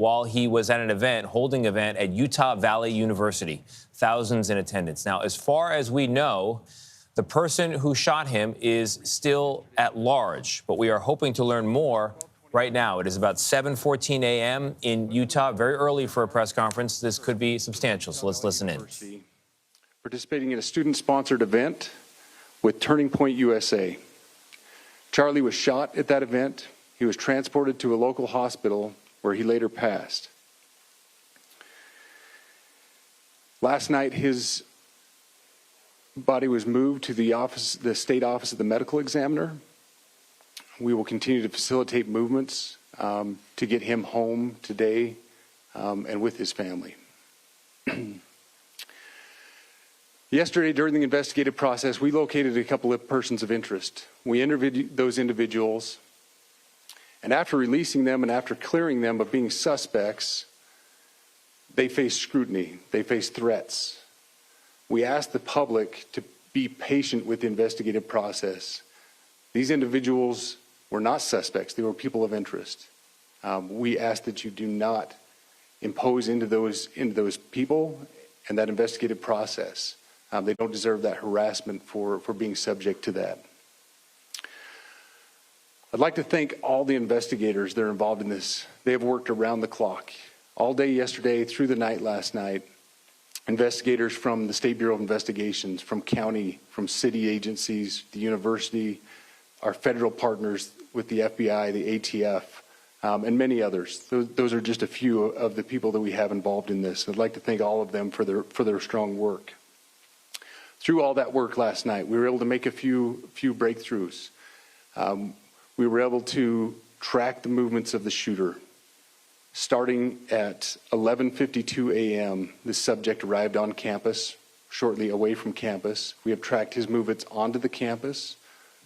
while he was at an event, holding an event at Utah Valley University. Thousands in attendance. Now, as far as we know, the person who shot him is still at large, but we are hoping to learn more right now. It is about 7:14 a.m. in Utah, very early for a press conference. This could be substantial, so let's listen in. Participating in a student-sponsored event with Turning Point USA. Charlie was shot at that event. He was transported to a local hospital where he later passed. Last night, his body was moved to the state office of the medical examiner. We will continue to facilitate movements to get him home today and with his family. Yesterday, during the investigative process, we located a couple of persons of interest. We interviewed those individuals, and after releasing them and after clearing them of being suspects, they face scrutiny, they face threats. We asked the public to be patient with the investigative process. These individuals were not suspects, they were people of interest. We ask that you do not impose into those people and that investigative process. They don't deserve that harassment for being subject to that. I'd like to thank all the investigators that are involved in this. They have worked around the clock. All day yesterday, through the night last night, investigators from the State Bureau of Investigations, from county, from city agencies, the university, our federal partners with the FBI, the ATF, and many others. Those are just a few of the people that we have involved in this. I'd like to thank all of them for their strong work. Through all that work last night, we were able to make a few breakthroughs. We were able to track the movements of the shooter. Starting at 11:52 a.m., this subject arrived on campus, shortly away from campus. We have tracked his movements onto the campus,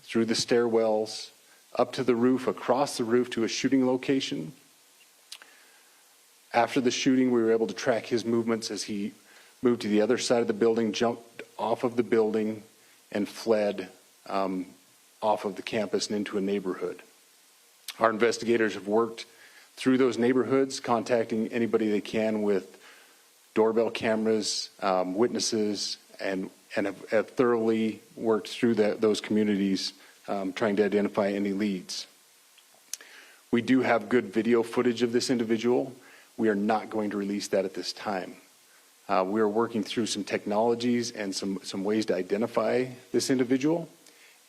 through the stairwells, up to the roof, across the roof to a shooting location. After the shooting, we were able to track his movements as he moved to the other side of the building, jumped off of the building, and fled off of the campus and into a neighborhood. Our investigators have worked through those neighborhoods, contacting anybody they can with doorbell cameras, witnesses, and have thoroughly worked through those communities, trying to identify any leads. We do have good video footage of this individual. We are not going to release that at this time. We are working through some technologies and some ways to identify this individual.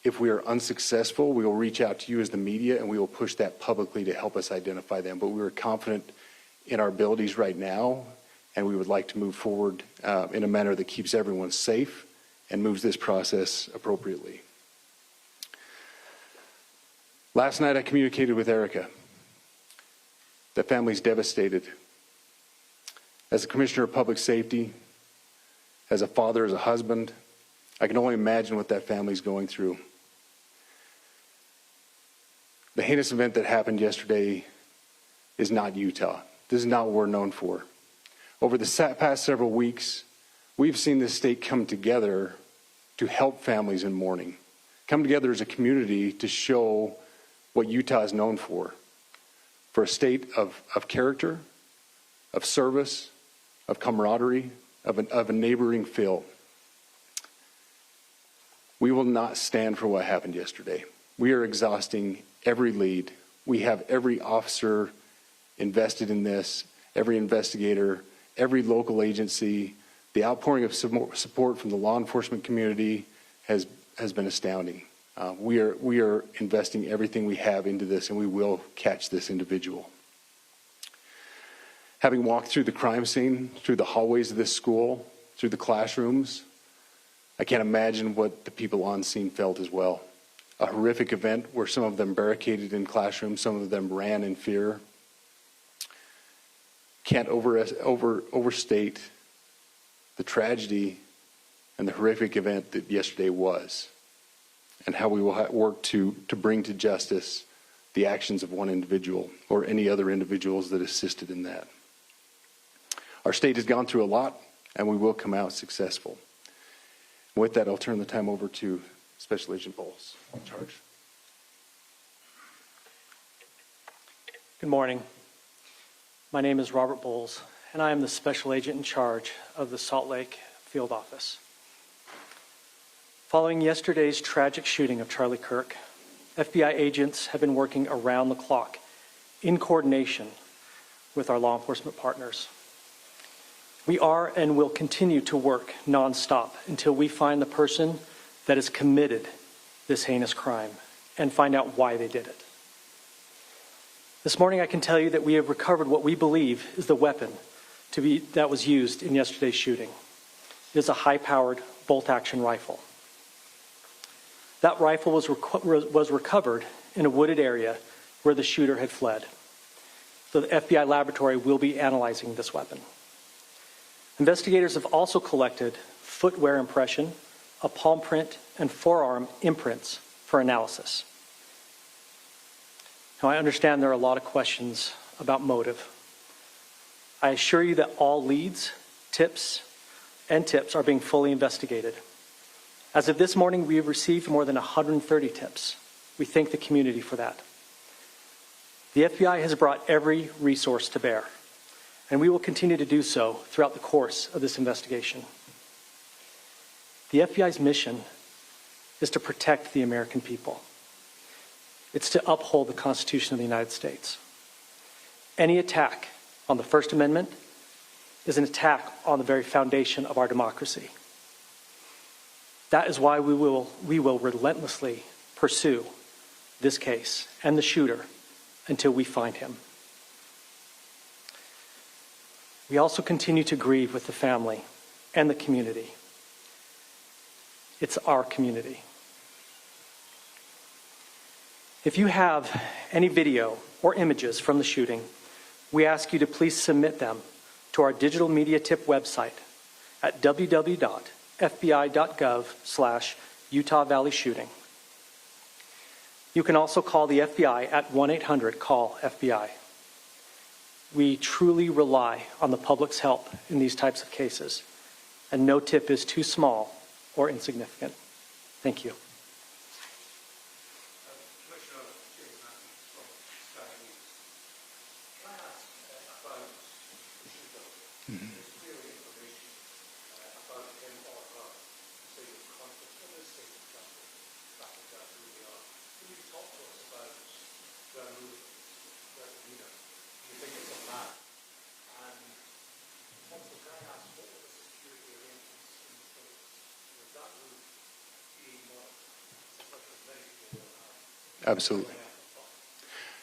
If we are unsuccessful, we will reach out to you as the media and we will push that publicly to help us identify them. But we are confident in our abilities right now, and we would like to move forward in a manner that keeps everyone safe and moves this process appropriately. Last night I communicated with Erica. The family's devastated. As a commissioner of public safety, as a father, as a husband, I can only imagine what that family's going through. The heinous event that happened yesterday is not Utah. This is not what we're known for. Over the past several weeks, we've seen this state come together to help families in mourning, come together as a community to show what Utah is known for a state of character, of service, of camaraderie, of a neighboring feel. We will not stand for what happened yesterday. We are exhausting every lead. We have every officer invested in this, every investigator, every local agency. The outpouring of support from the law enforcement community has been astounding. We are investing everything we have into this, and we will catch this individual. Having walked through the crime scene, through the hallways of this school, through the classrooms, I can't imagine what the people on scene felt as well. A horrific event where some of them barricaded in classrooms, some of them ran in fear. Can't overstate the tragedy and the horrific event that yesterday was, and how we will work to bring to justice the actions of one individual or any other individuals that assisted in that. Our state has gone through a lot, and we will come out successful. With that, I'll turn the time over to Special Agent Bowles in charge. Good morning. My name is Robert Bowles, and I am the special agent in charge of the Salt Lake field office. Following yesterday's tragic shooting of Charlie Kirk, FBI agents have been working around the clock in coordination with our law enforcement partners. We are and will continue to work nonstop until we find the person that has committed this heinous crime and find out why they did it. This morning I can tell you that we have recovered what we believe is the weapon that was used in yesterday's shooting. It is a high-powered bolt-action rifle. That rifle was recovered in a wooded area where the shooter had fled. So the FBI laboratory will be analyzing this weapon. Investigators have also collected footwear impression, a palm print, and forearm imprints for analysis. Now, I understand there are a lot of questions about motive. I assure you that all leads, tips are being fully investigated. As of this morning, we have received more than 130 tips. We thank the community for that. The FBI has brought every resource to bear, and we will continue to do so throughout the course of this investigation. The FBI's mission is to protect the American people. It's to uphold the Constitution of the United States. Any attack on the First Amendment is an attack on the very foundation of our democracy. That is why we will relentlessly pursue this case and the shooter until we find him. We also continue to grieve with the family and the community. It's our community. If you have any video or images from the shooting, we ask you to please submit them to our digital media tip website at www.fbi.gov/Utah Valley Shooting. You can also call the FBI at 1-800-CALL-FBI. We truly rely on the public's help in these types of cases, and no tip is too small or insignificant. Thank you. Absolutely.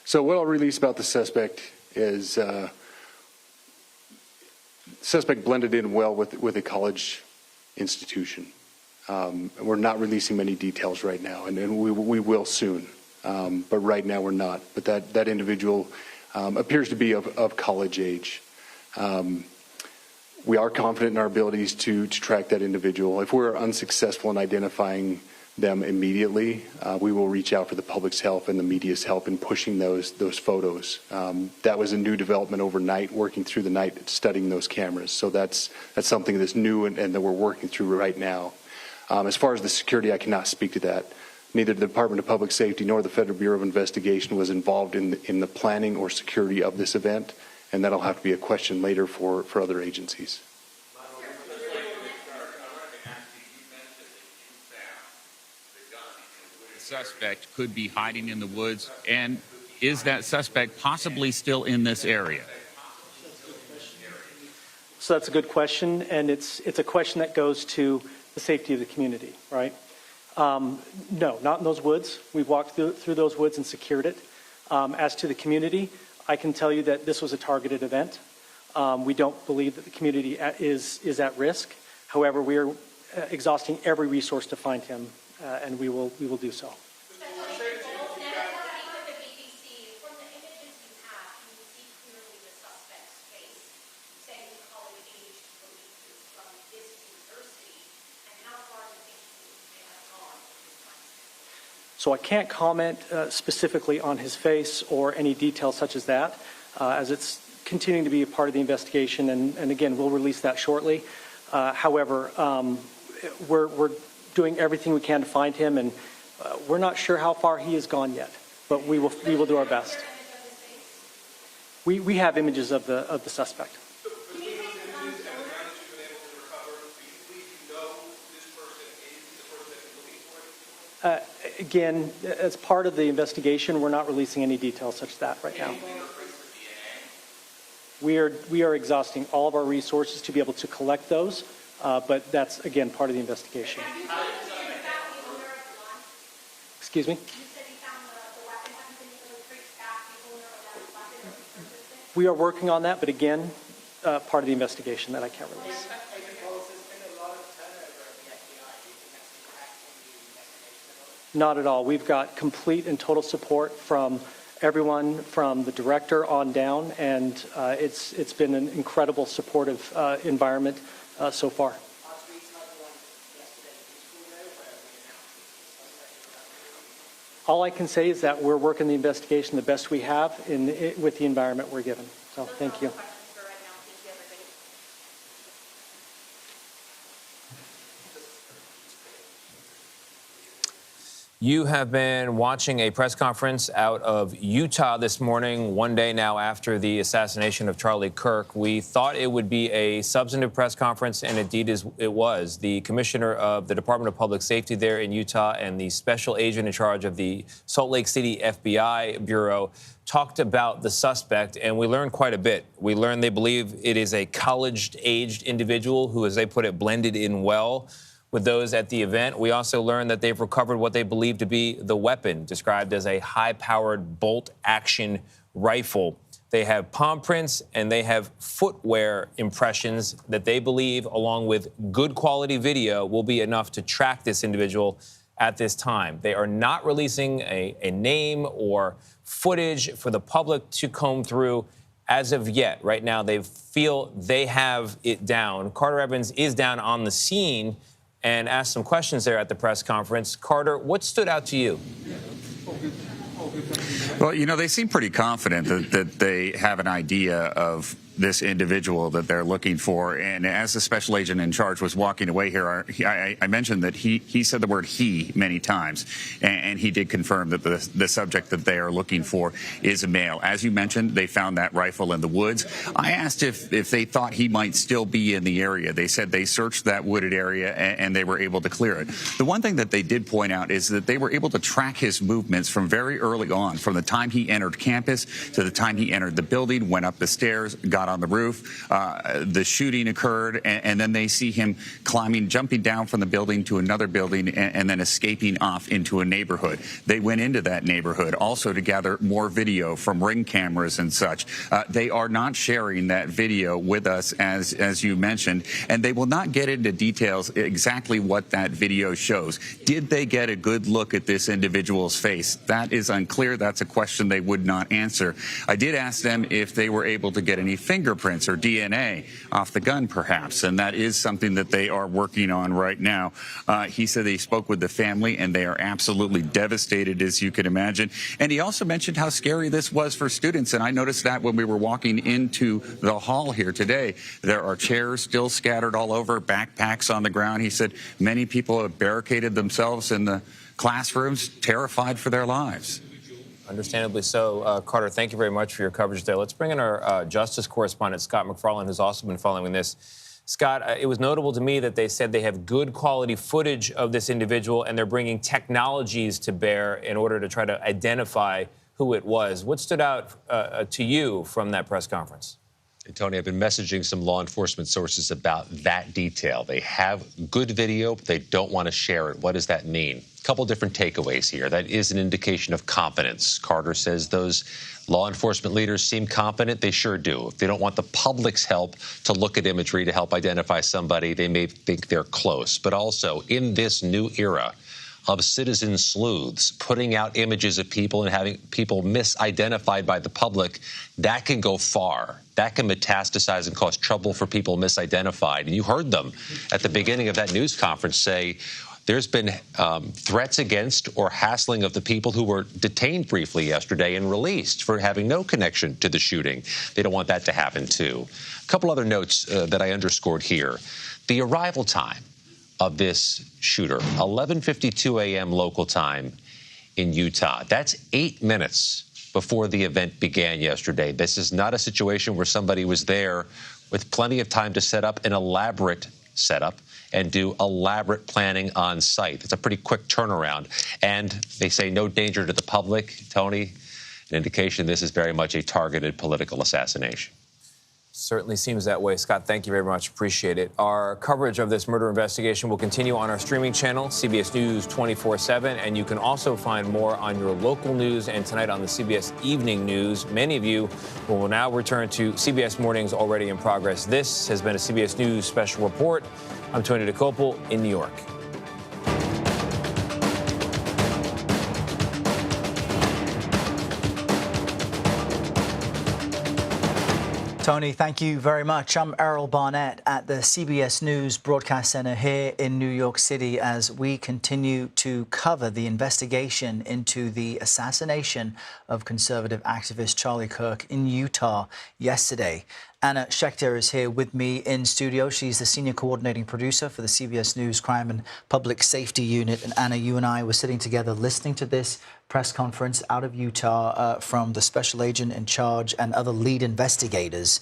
So what I'll release about the suspect is suspect blended in well with a college institution. We're not releasing many details right now, and we will soon. But right now we're not. But that individual appears to be of college age. We are confident in our abilities to track that individual. If we're unsuccessful in identifying them immediately, we will reach out for the public's help and the media's help in pushing those photos. That was a new development overnight, working through the night, studying those cameras. So that's something that's new and that we're working through right now. As far as the security, I cannot speak to that. Neither the Department of Public Safety nor the Federal Bureau of Investigation was involved in the planning or security of this event, and that'll have to be a question later for other agencies. Suspect could be hiding in the woods, and is that suspect possibly still in this area? So that's a good question, and it's a question that goes to the safety of the community, right? No, not in those woods. We've walked through those woods and secured it. As to the community, I can tell you that this was a targeted event. We don't believe that the community is at risk. However, we are exhausting every resource to find him, and we will do so. So I can't comment specifically on his face or any details such as that, as it's continuing to be a part of the investigation, and again, we'll release that shortly. However, we're doing everything we can to find him, and we're not sure how far he has gone yet, but we will do our best. We have images of the suspect. Again, as part of the investigation, we're not releasing any details such as that right now. We are exhausting all of our resources to be able to collect those, but that's, again, part of the investigation. Excuse me? We are working on that, but again, part of the investigation that I can't release. Not at all. We've got complete and total support from everyone, from the director on down, and it's been an incredible supportive environment so far. All I can say is that we're working the investigation the best we have with the environment we're given. So thank you. You have been watching a press conference out of Utah this morning, one day now after the assassination of Charlie Kirk. We thought it would be a substantive press conference, and indeed it was. The commissioner of the Department of Public Safety there in Utah and the special agent in charge of the Salt Lake City FBI Bureau talked about the suspect, and we learned quite a bit. We learned they believe it is a college-aged individual who, as they put it, blended in well with those at the event. We also learned that they've recovered what they believe to be the weapon, described as a high-powered bolt-action rifle. They have palm prints and they have footwear impressions that they believe, along with good quality video, will be enough to track this individual at this time. They are not releasing a name or footage for the public to comb through as of yet. Right now, they feel they have it down. Carter Evans is down on the scene and asked some questions there at the press conference. Carter, what stood out to you? Well, you know, they seem pretty confident that they have an idea of this individual that they're looking for. And as the special agent in charge was walking away here, I mentioned that he said the word he many times, and he did confirm that the subject that they are looking for is a male. As you mentioned, they found that rifle in the woods. I asked if they thought he might still be in the area. They said they searched that wooded area and they were able to clear it. The one thing that they did point out is that they were able to track his movements from very early on, from the time he entered campus to the time he entered the building, went up the stairs, got on the roof. The shooting occurred, and then they see him jumping down from the building to another building, and then escaping off into a neighborhood. They went into that neighborhood also to gather more video from Ring cameras and such. They are not sharing that video with us, as you mentioned, and they will not get into details exactly what that video shows. Did they get a good look at this individual's face? That is unclear. That's a question they would not answer. I did ask them if they were able to get any fingerprints or DNA off the gun, perhaps, and that is something that they are working on right now. He said they spoke with the family, and they are absolutely devastated, as you can imagine. And he also mentioned how scary this was for students, and I noticed that when we were walking into the hall here today. There are chairs still scattered all over, backpacks on the ground. He said many people have barricaded themselves in the classrooms, terrified for their lives. Understandably so. Carter, thank you very much for your coverage there. Let's bring in our justice correspondent, Scott McFarland, who's also been following this. Scott, it was notable to me that they said they have good quality footage of this individual, and they're bringing technologies to bear in order to try to identify who it was. What stood out to you from that press conference? And Tony, I've been messaging some law enforcement sources about that detail. They have good video, but they don't want to share it. What does that mean? A couple different takeaways here. That is an indication of competence. Carter says those law enforcement leaders seem competent. They sure do. If they don't want the public's help to look at imagery to help identify somebody, they may think they're close. But also, in this new era of citizen sleuths putting out images of people and having people misidentified by the public, that can go far. That can metastasize and cause trouble for people misidentified. And you heard them at the beginning of that news conference say there's been threats against or hassling of the people who were detained briefly yesterday and released for having no connection to the shooting. They don't want that to happen, too. A couple other notes that I underscored here. The arrival time of this shooter, 11:52 a.m. local time in Utah. That's 8 minutes before the event began yesterday. This is not a situation where somebody was there with plenty of time to set up an elaborate setup and do elaborate planning on site. It's a pretty quick turnaround. And they say no danger to the public. Tony, an indication this is very much a targeted political assassination. Certainly seems that way. Scott, thank you very much. Appreciate it. Our coverage of this murder investigation will continue on our streaming channel, CBS News 24/7, and you can also find more on your local news and tonight on the CBS Evening News. Many of you will now return to CBS Mornings already in progress. This has been a CBS News Special Report. I'm Tony DeCopel in New York. Tony, thank you very much. I'm Errol Barnett at the CBS News Broadcast Center here in New York City as we continue to cover the investigation into the assassination of conservative activist Charlie Kirk in Utah yesterday. Anna Schechter is here with me in studio. She's the senior coordinating producer for the CBS News Crime and Public Safety Unit. And Anna, you and I were sitting together listening to this press conference out of Utah from the special agent in charge and other lead investigators.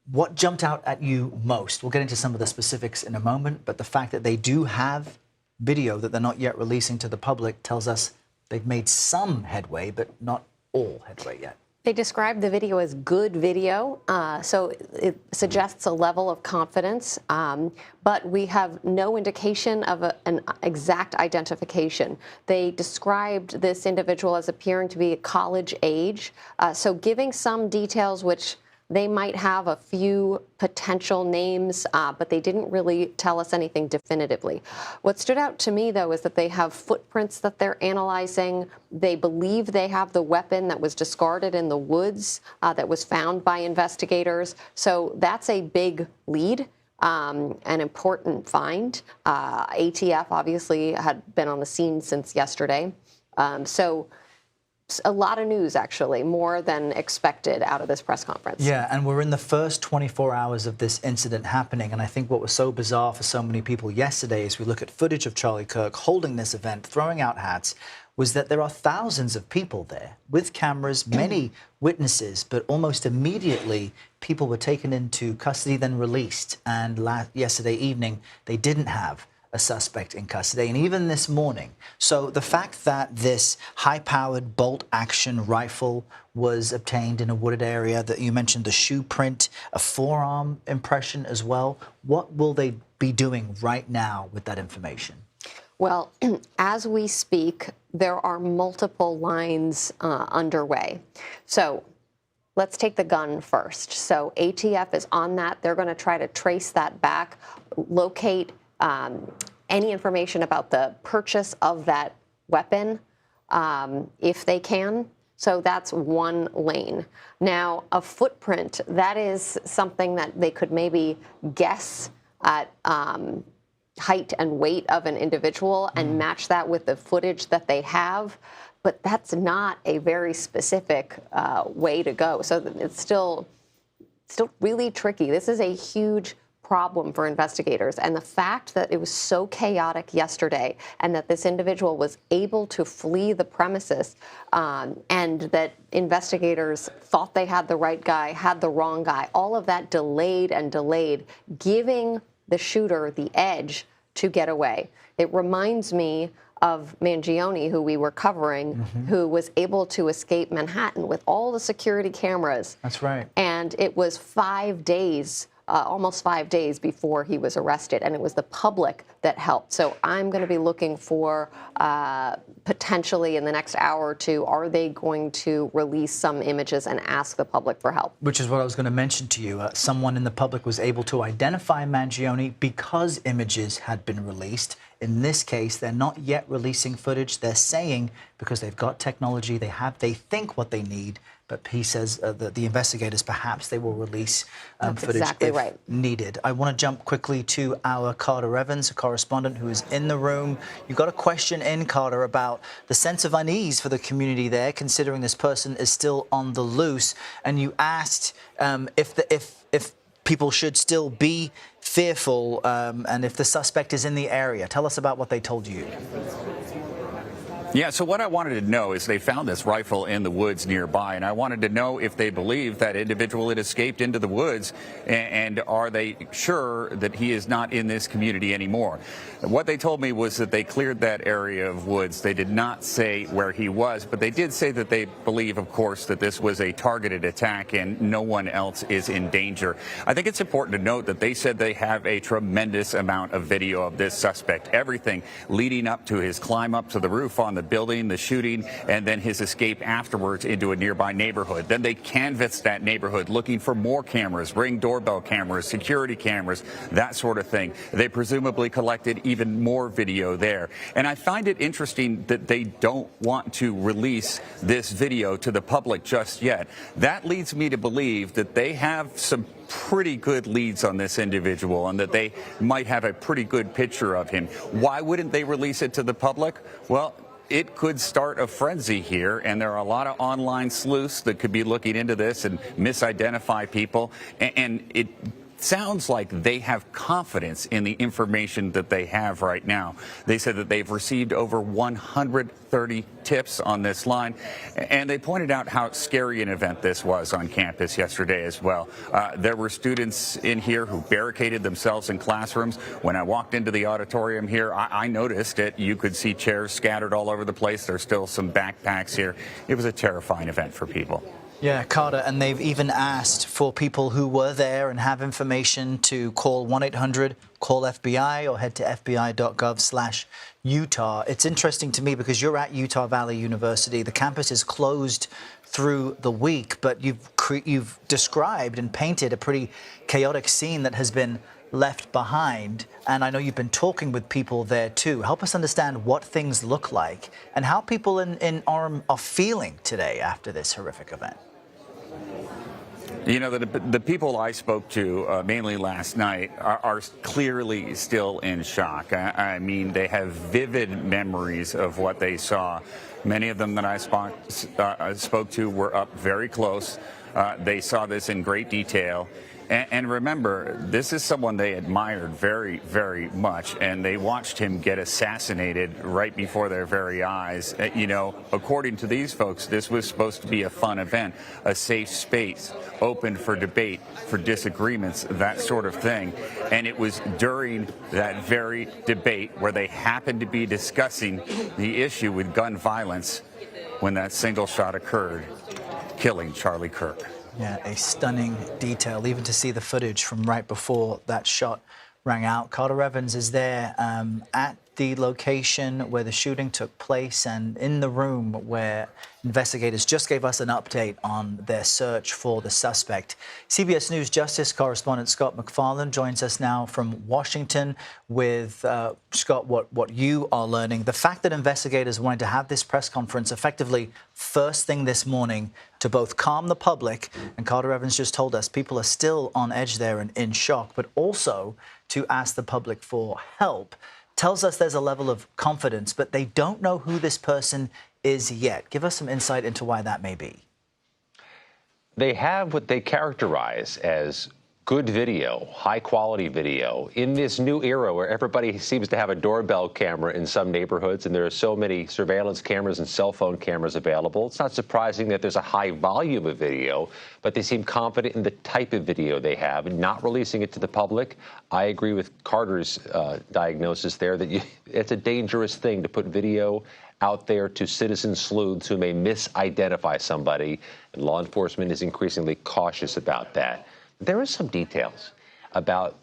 What jumped out at you most? We'll get into some of the specifics in a moment, but the fact that they do have video that they're not yet releasing to the public tells us they've made some headway, but not all headway yet. They describe the video as good video, so it suggests a level of confidence, but we have no indication of an exact identification. They described this individual as appearing to be college age, so giving some details which they might have a few potential names, but they didn't really tell us anything definitively. What stood out to me, though, is that they have footprints that they're analyzing. They believe they have the weapon that was discarded in the woods that was found by investigators. So that's a big lead, an important find. ATF obviously had been on the scene since yesterday. So a lot of news, actually, more than expected out of this press conference. Yeah, and we're in the first 24 hours of this incident happening. And I think what was so bizarre for so many people yesterday as we look at footage of Charlie Kirk holding this event, throwing out hats, was that there are thousands of people there with cameras, many witnesses, but almost immediately people were taken into custody, then released. And yesterday evening, they didn't have a suspect in custody, and even this morning. So the fact that this high-powered bolt-action rifle was obtained in a wooded area, that you mentioned the shoe print, a forearm impression as well, what will they be doing right now with that information? Well, as we speak, there are multiple lines underway. So let's take the gun first. So ATF is on that. They're going to try to trace that back, locate any information about the purchase of that weapon, if they can. So that's one lane. Now, a footprint, that is something that they could maybe guess at height and weight of an individual and match that with the footage that they have. But that's not a very specific way to go. So it's still really tricky. This is a huge problem for investigators. And the fact that it was so chaotic yesterday and that this individual was able to flee the premises and that investigators thought they had the right guy, had the wrong guy, all of that delayed, giving the shooter the edge to get away. It reminds me of Mangione, who we were covering, who was able to escape Manhattan with all the security cameras. That's right. And it was 5 days, almost 5 days before he was arrested, and it was the public that helped. So I'm going to be looking for potentially in the next hour or two, are they going to release some images and ask the public for help? Which is what I was going to mention to you. Someone in the public was able to identify Mangione because images had been released. In this case, they're not yet releasing footage. They're saying because they've got technology, they think what they need. But he says that the investigators, perhaps they will release footage exactly if right. needed. I want to jump quickly to our Carter Evans, a correspondent who is in the room. You've got a question in, Carter, about the sense of unease for the community there, considering this person is still on the loose. And you asked if people should still be fearful and if the suspect is in the area. Tell us about what they told you. Yeah, so what I wanted to know is they found this rifle in the woods nearby, and I wanted to know if they believe that individual had escaped into the woods, and are they sure that he is not in this community anymore. What they told me was that they cleared that area of woods. They did not say where he was, but they did say that they believe, of course, that this was a targeted attack and no one else is in danger. I think it's important to note that they said they have a tremendous amount of video of this suspect, everything leading up to his climb up to the roof on the building, the shooting, and then his escape afterwards into a nearby neighborhood. Then they canvassed that neighborhood looking for more cameras, Ring doorbell cameras, security cameras, that sort of thing. They presumably collected even more video there. And I find it interesting that they don't want to release this video to the public just yet. That leads me to believe that they have some pretty good leads on this individual and that they might have a pretty good picture of him. Why wouldn't they release it to the public? Well, it could start a frenzy here, and there are a lot of online sleuths that could be looking into this and misidentify people, and it sounds like they have confidence in the information that they have right now. They said that they've received over 130 tips on this line, and they pointed out how scary an event this was on campus yesterday as well. There were students in here who barricaded themselves in classrooms. When I walked into the auditorium here, I noticed it. You could see chairs scattered all over the place. There's still some backpacks here. It was a terrifying event for people. Yeah, Carter, and they've even asked for people who were there and have information to call 1-800-CALL-FBI or head to fbi.gov/Utah. It's interesting to me because you're at Utah Valley University. The campus is closed through the week, but you've described and painted a pretty chaotic scene that has been left behind. And I know you've been talking with people there too. Help us understand what things look like and how people in Orem are feeling today after this horrific event. You know, the people I spoke to, mainly last night, are clearly still in shock. I mean, they have vivid memories of what they saw. Many of them that I spoke to were up very close. They saw this in great detail. And remember, this is someone they admired very, very much, and they watched him get assassinated right before their very eyes. You know, according to these folks, this was supposed to be a fun event, a safe space, open for debate, for disagreements, that sort of thing. And it was during that very debate where they happened to be discussing the issue with gun violence when that single shot occurred, killing Charlie Kirk. Yeah, a stunning detail, even to see the footage from right before that shot rang out. Carter Evans is there at the location where the shooting took place and in the room where investigators just gave us an update on their search for the suspect. CBS News Justice correspondent Scott McFarland joins us now from Washington with, Scott, what you are learning. The fact that investigators wanted to have this press conference effectively first thing this morning to both calm the public, and Carter Evans just told us people are still on edge there and in shock, but also to ask the public for help, tells us there's a level of confidence, but they don't know who this person is yet. Give us some insight into why that may be. They have what they characterize as good video, high-quality video, in this new era where everybody seems to have a doorbell camera in some neighborhoods, and there are so many surveillance cameras and cell phone cameras available. It's not surprising that there's a high volume of video, but they seem confident in the type of video they have and not releasing it to the public. I agree with Carter's diagnosis there that it's a dangerous thing to put video out there to citizen sleuths who may misidentify somebody, and law enforcement is increasingly cautious about that. There are some details about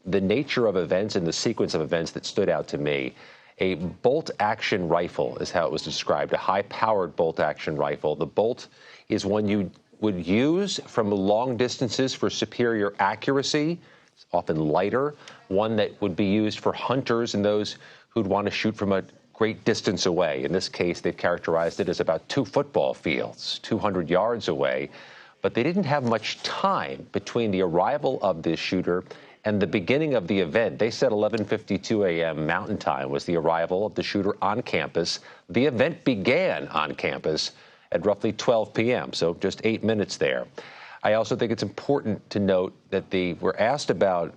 the nature of events and the sequence of events that stood out to me. A bolt-action rifle is how it was described, a high-powered bolt-action rifle. The bolt is one you would use from long distances for superior accuracy. It's often lighter, one that would be used for hunters and those who'd want to shoot from a great distance away. In this case, they've characterized it as about 2 football fields, 200 yards away. But they didn't have much time between the arrival of this shooter and the beginning of the event. They said 11:52 a.m. Mountain Time was the arrival of the shooter on campus. The event began on campus at roughly 12 p.m., so just 8 minutes there. I also think it's important to note that they were asked about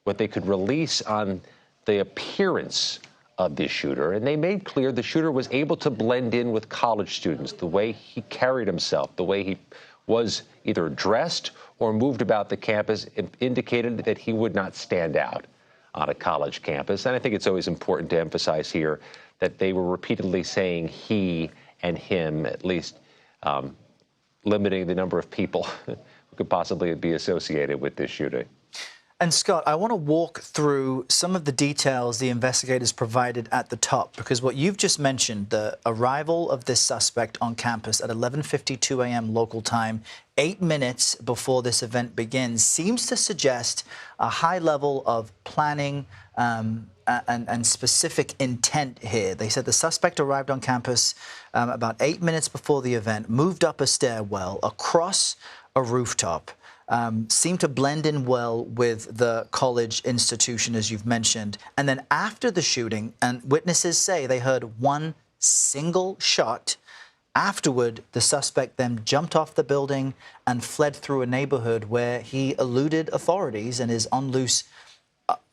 what they could release on the appearance of this shooter, and they made clear the shooter was able to blend in with college students, the way he carried himself, the way he was either dressed or moved about the campus indicated that he would not stand out on a college campus. And I think it's always important to emphasize here that they were repeatedly saying he and him, at least limiting the number of people who could possibly be associated with this shooting. And Scott, I want to walk through some of the details the investigators provided at the top, because what you've just mentioned, the arrival of this suspect on campus at 11:52 a.m. local time, 8 minutes before this event begins, seems to suggest a high level of planning and specific intent here. They said the suspect arrived on campus about 8 minutes before the event, moved up a stairwell, across a rooftop, seemed to blend in well with the college institution, as you've mentioned. And then after the shooting, and witnesses say they heard one single shot. Afterward, the suspect then jumped off the building and fled through a neighborhood where he eluded authorities and is on loose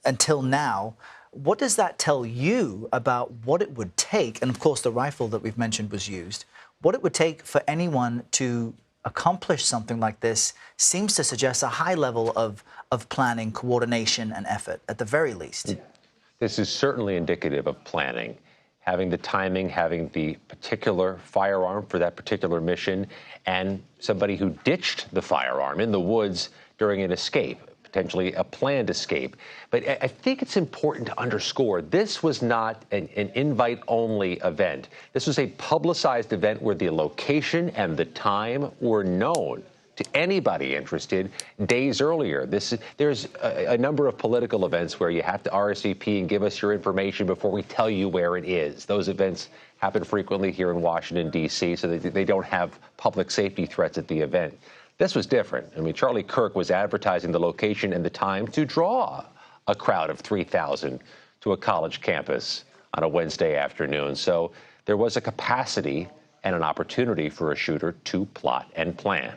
until now. What does that tell you about what it would take? And of course, the rifle that we've mentioned was used. What it would take for anyone to accomplish something like this seems to suggest a high level of planning, coordination, and effort, at the very least. This is certainly indicative of planning. Having the timing, having the particular firearm for that particular mission, and somebody who ditched the firearm in the woods during an escape, potentially a planned escape. But I think it's important to underscore this was not an invite-only event. This was a publicized event where the location and the time were known to anybody interested days earlier. There's a number of political events where you have to RSVP and give us your information before we tell you where it is. Those events happen frequently here in Washington, D.C., so they don't have public safety threats at the event. This was different. I mean, Charlie Kirk was advertising the location and the time to draw a crowd of 3,000 to a college campus on a Wednesday afternoon. So there was a capacity and an opportunity for a shooter to plot and plan.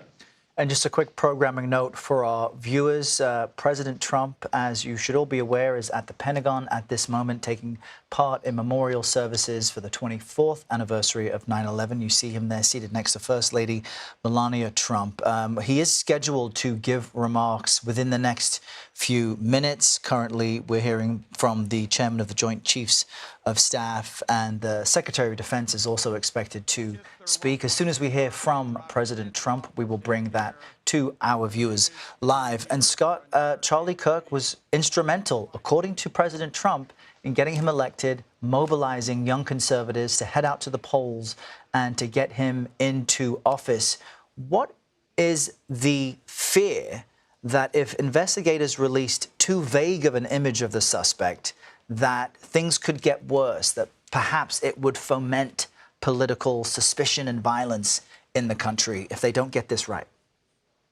And just a quick programming note for our viewers. President Trump, as you should all be aware, is at the Pentagon at this moment, taking part in memorial services for the 24th anniversary of 9/11. You see him there seated next to First Lady Melania Trump. He is scheduled to give remarks within the next few minutes. Currently, we're hearing from the chairman of the Joint Chiefs of Staff, and the Secretary of Defense is also expected to speak. As soon as we hear from President Trump, we will bring that to our viewers live. And Scott, Charlie Kirk was instrumental, according to President Trump, in getting him elected, mobilizing young conservatives to head out to the polls and to get him into office. What is the fear that if investigators released too vague of an image of the suspect, that things could get worse, that perhaps it would foment political suspicion and violence in the country if they don't get this right?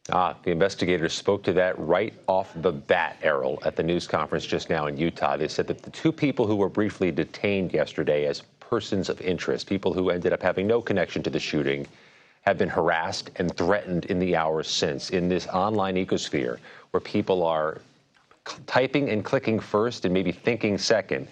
The investigators spoke to that right off the bat, Errol, at the news conference just now in Utah. They said that the two people who were briefly detained yesterday as persons of interest, people who ended up having no connection to the shooting, have been harassed and threatened in the hours since in this online ecosphere where people are typing and clicking first and maybe thinking second.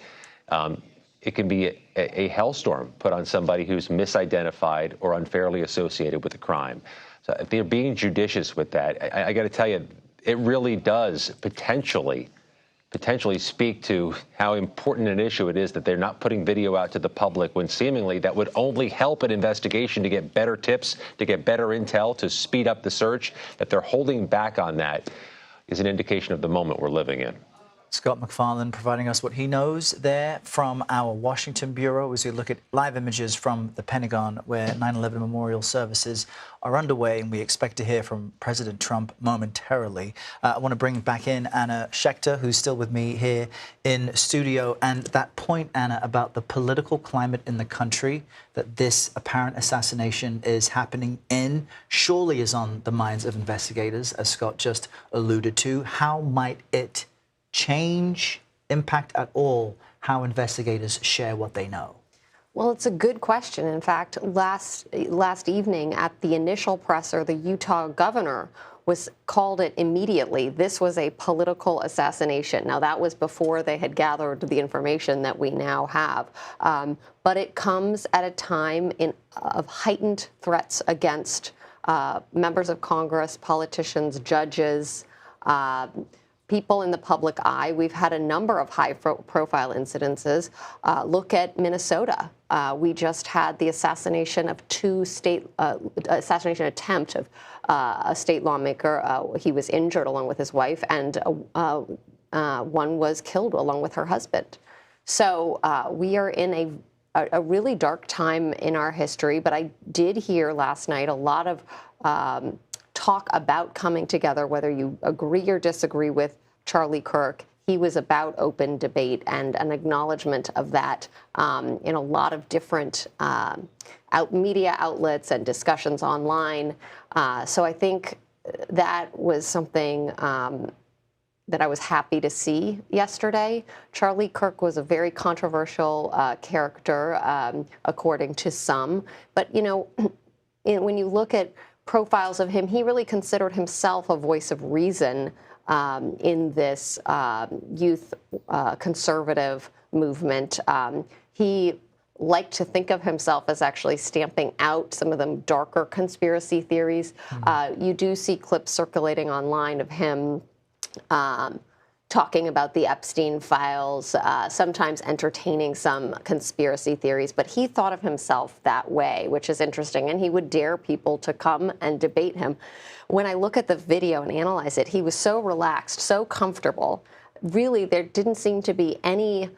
It can be a hellstorm put on somebody who's misidentified or unfairly associated with a crime. So if they're being judicious with that, I got to tell you, it really does potentially speak to how important an issue it is that they're not putting video out to the public when seemingly that would only help an investigation to get better tips, to get better intel, to speed up the search. That they're holding back on that is an indication of the moment we're living in. Scott MacFarlane providing us what he knows there from our Washington bureau as we look at live images from the Pentagon where 9/11 memorial services are underway, and we expect to hear from President Trump momentarily. I want to bring back in Anna Schechter, who's still with me here in studio. And that point, Anna, about the political climate in the country that this apparent assassination is happening in, surely is on the minds of investigators, as Scott just alluded to. How might it change, impact at all how investigators share what they know? Well, it's a good question. In fact, last evening at the initial presser, the Utah governor called it immediately. This was a political assassination. Now, that was before they had gathered the information that we now have. But it comes at a time of heightened threats against members of Congress, politicians, judges, people in the public eye. We've had a number of high-profile incidences. Look at Minnesota. We just had the assassination of assassination attempt of a state lawmaker. He was injured along with his wife, and one was killed along with her husband. So we are in a really dark time in our history. But I did hear last night a lot of talk about coming together, whether you agree or disagree with Charlie Kirk. He was about open debate and an acknowledgement of that in a lot of different media outlets and discussions online. So I think that was something that I was happy to see yesterday. Charlie Kirk was a very controversial character, according to some. But, you know, when you look at profiles of him, he really considered himself a voice of reason in this youth conservative movement. He liked to think of himself as actually stamping out some of them darker conspiracy theories. You do see clips circulating online of him talking about the Epstein files, sometimes entertaining some conspiracy theories, but he thought of himself that way, which is interesting, and he would dare people to come and debate him. When I look at the video and analyze it, he was so relaxed, so comfortable. Really, there didn't seem to be any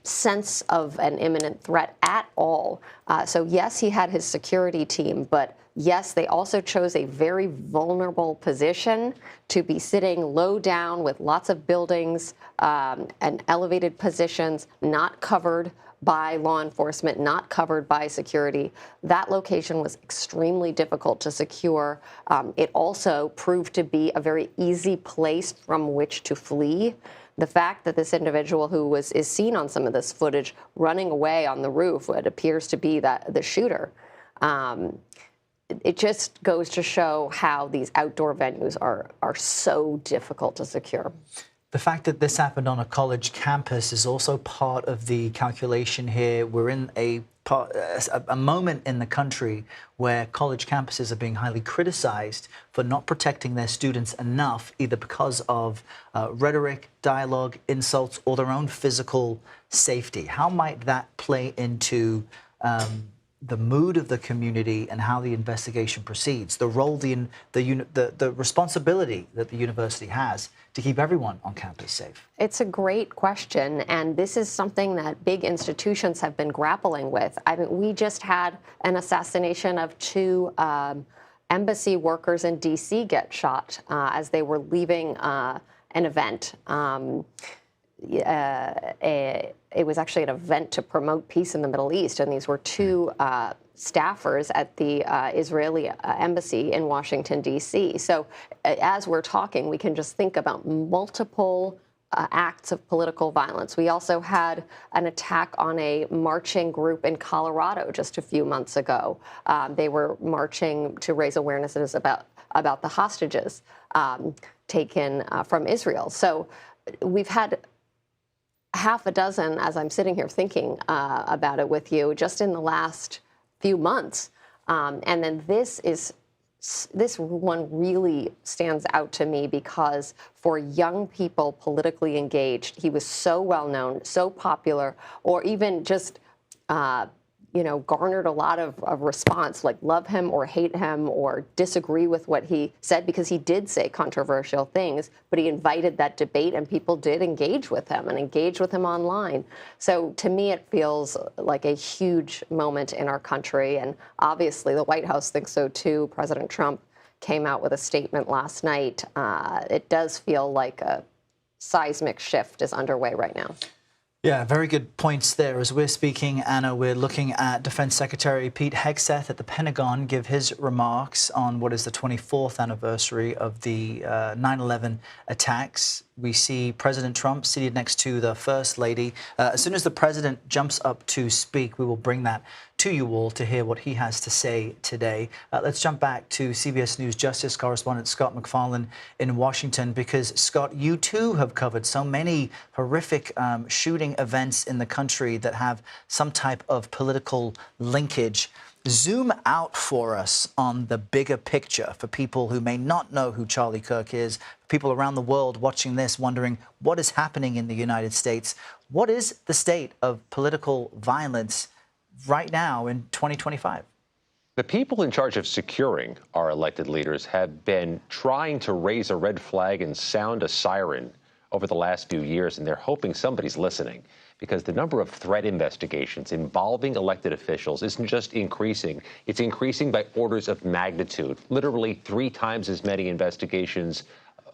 sense of an imminent threat at all. So yes, he had his security team, but yes, they also chose a very vulnerable position to be sitting low down with lots of buildings and elevated positions, not covered by law enforcement, not covered by security. That location was extremely difficult to secure. It also proved to be a very easy place from which to flee. The fact that this individual who is seen on some of this footage running away on the roof, it appears to be the shooter, it just goes to show how these outdoor venues are so difficult to secure. The fact that this happened on a college campus is also part of the calculation here. We're in a moment in the country where college campuses are being highly criticized for not protecting their students enough, either because of rhetoric, dialogue, insults, or their own physical safety. How might that play into the mood of the community and how the investigation proceeds, the role, the responsibility that the university has to keep everyone on campus safe? It's a great question, and this is something that big institutions have been grappling with. I mean, we just had an assassination of two embassy workers in D.C. get shot as they were leaving an event. It was actually an event to promote peace in the Middle East, and these were two staffers at the Israeli embassy in Washington, D.C. So as we're talking, we can just think about multiple acts of political violence. We also had an attack on a marching group in Colorado just a few months ago. They were marching to raise awareness about the hostages taken from Israel. So we've had half a dozen, as I'm sitting here thinking about it with you, just in the last few months. And then this one really stands out to me because for young people politically engaged, he was so well known, so popular, or even just garnered a lot of response, like love him or hate him or disagree with what he said, because he did say controversial things, but he invited that debate and people did engage with him and engage with him online. So to me, it feels like a huge moment in our country. And obviously the White House thinks so too. President Trump came out with a statement last night. It does feel like a seismic shift is underway right now. Yeah, very good points there. As we're speaking, Anna, we're looking at Defense Secretary Pete Hegseth at the Pentagon give his remarks on what is the 24th anniversary of the 9/11 attacks. We see President Trump seated next to the First Lady. As soon as the president jumps up to speak, we will bring that to you all to hear what he has to say today. Let's jump back to CBS News Justice correspondent Scott MacFarlane in Washington, because, Scott, you too have covered so many horrific shooting events in the country that have some type of political linkage. Zoom out for us on the bigger picture for people who may not know who Charlie Kirk is, people around the world watching this wondering what is happening in the United States. What is the state of political violence right now in 2025? The people in charge of securing our elected leaders have been trying to raise a red flag and sound a siren over the last few years, and they're hoping somebody's listening, because the number of threat investigations involving elected officials isn't just increasing, it's increasing by orders of magnitude. Literally 3 times as many investigations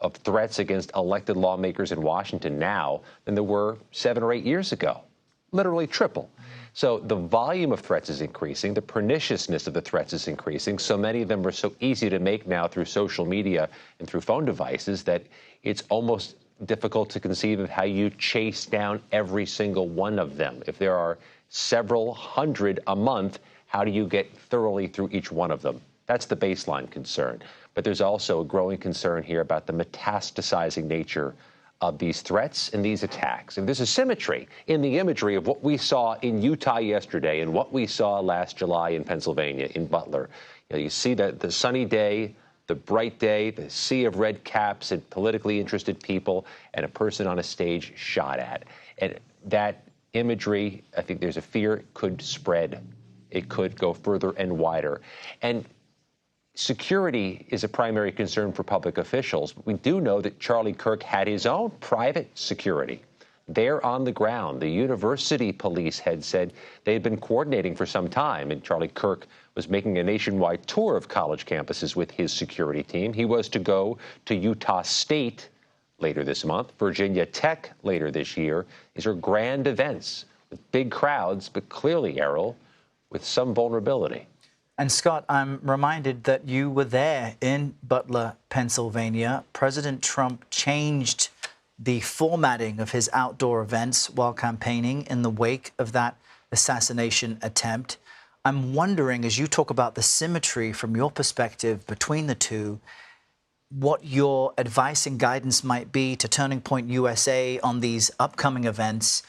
of threats against elected lawmakers in Washington now than there were 7 or 8 years ago. Literally triple. So the volume of threats is increasing, the perniciousness of the threats is increasing. So many of them are so easy to make now through social media and through phone devices that it's almost difficult to conceive of how you chase down every single one of them. If there are several hundred a month, how do you get thoroughly through each one of them? That's the baseline concern. But there's also a growing concern here about the metastasizing nature of these threats and these attacks. And there's a symmetry in the imagery of what we saw in Utah yesterday and what we saw last July in Pennsylvania, in Butler. You see the sunny day, the bright day, the sea of red caps and politically interested people, and a person on a stage shot at. And that imagery, I think there's a fear, could spread. It could go further and wider. And security is a primary concern for public officials. We do know that Charlie Kirk had his own private security there on the ground. The university police had said they had been coordinating for some time, and Charlie Kirk was making a nationwide tour of college campuses with his security team. He was to go to Utah State later this month, Virginia Tech later this year. These are grand events with big crowds, but clearly, Errol, with some vulnerability. And Scott, I'm reminded that you were there in Butler, Pennsylvania. President Trump changed the formatting of his outdoor events while campaigning in the wake of that assassination attempt. I'm wondering, as you talk about the symmetry from your perspective between the two, what your advice and guidance might be to Turning Point USA on these upcoming events,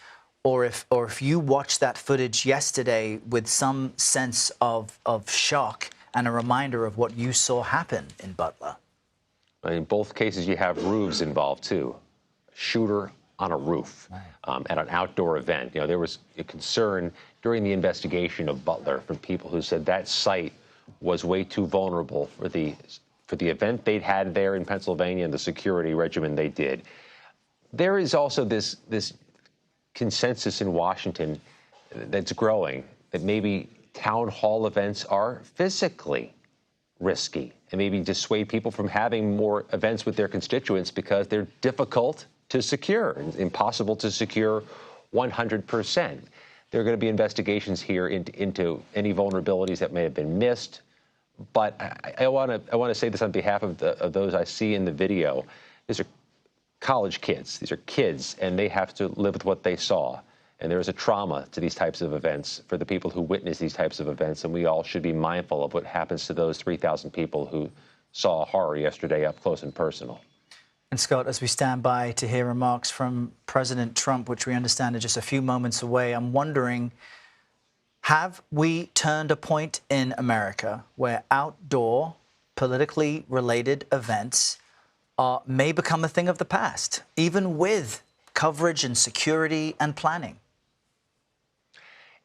or if you watched that footage yesterday with some sense of shock and a reminder of what you saw happen in Butler. In both cases, you have roofs involved, too. Shooter on a roof at an outdoor event. You know, there was a concern during the investigation of Butler from people who said that site was way too vulnerable for the event they'd had there in Pennsylvania and the security regimen they did. There is also this consensus in Washington that's growing that maybe town hall events are physically risky and maybe dissuade people from having more events with their constituents because they're difficult to secure and impossible to secure 100%. There are going to be investigations here into any vulnerabilities that may have been missed. But I want to say this on behalf of those I see in the video. These are college kids. These are kids, and they have to live with what they saw. And there is a trauma to these types of events for the people who witness these types of events, and we all should be mindful of what happens to those 3,000 people who saw horror yesterday up close and personal. And Scott, as we stand by to hear remarks from President Trump, which we understand are just a few moments away, I'm wondering, have we turned a point in America where outdoor, politically related events may become a thing of the past, even with coverage and security and planning?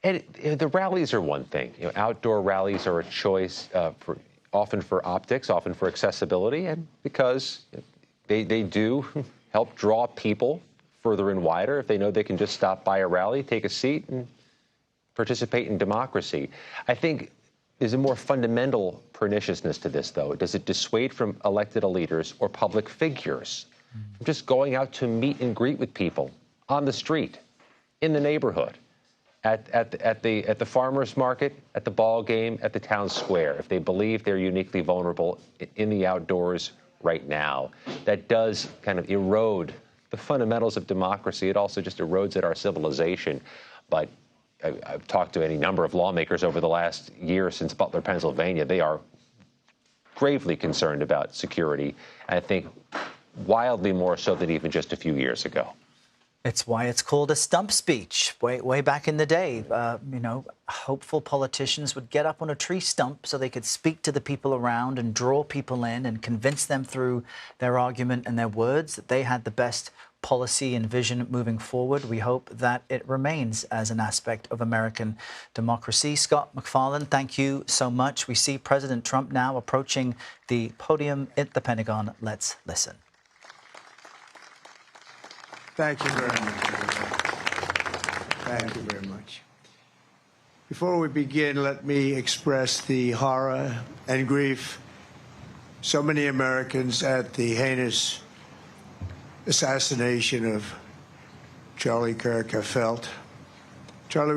And the rallies are one thing. You know, outdoor rallies are a choice often for optics, often for accessibility, and because they do help draw people further and wider if they know they can just stop by a rally, take a seat, and participate in democracy. I think there's a more fundamental perniciousness to this, though. Does it dissuade from elected leaders or public figures from just going out to meet and greet with people on the street, in the neighborhood, at the farmer's market, at the ball game, at the town square, if they believe they're uniquely vulnerable in the outdoors right now? That does kind of erode the fundamentals of democracy. It also just erodes at our civilization. But I've talked to any number of lawmakers over the last year since Butler, Pennsylvania. They are gravely concerned about security, and I think wildly more so than even just a few years ago. It's why it's called a stump speech. Way back in the day, hopeful politicians would get up on a tree stump so they could speak to the people around and draw people in and convince them through their argument and their words that they had the best policy and vision moving forward. We hope that it remains as an aspect of American democracy. Scott McFarlane, thank you so much. We see President Trump now approaching the podium at the Pentagon. Let's listen. Thank you very much. Thank you very much. Before we begin, let me express the horror and grief so many Americans at the heinous assassination of Charlie Kirk have felt. Charlie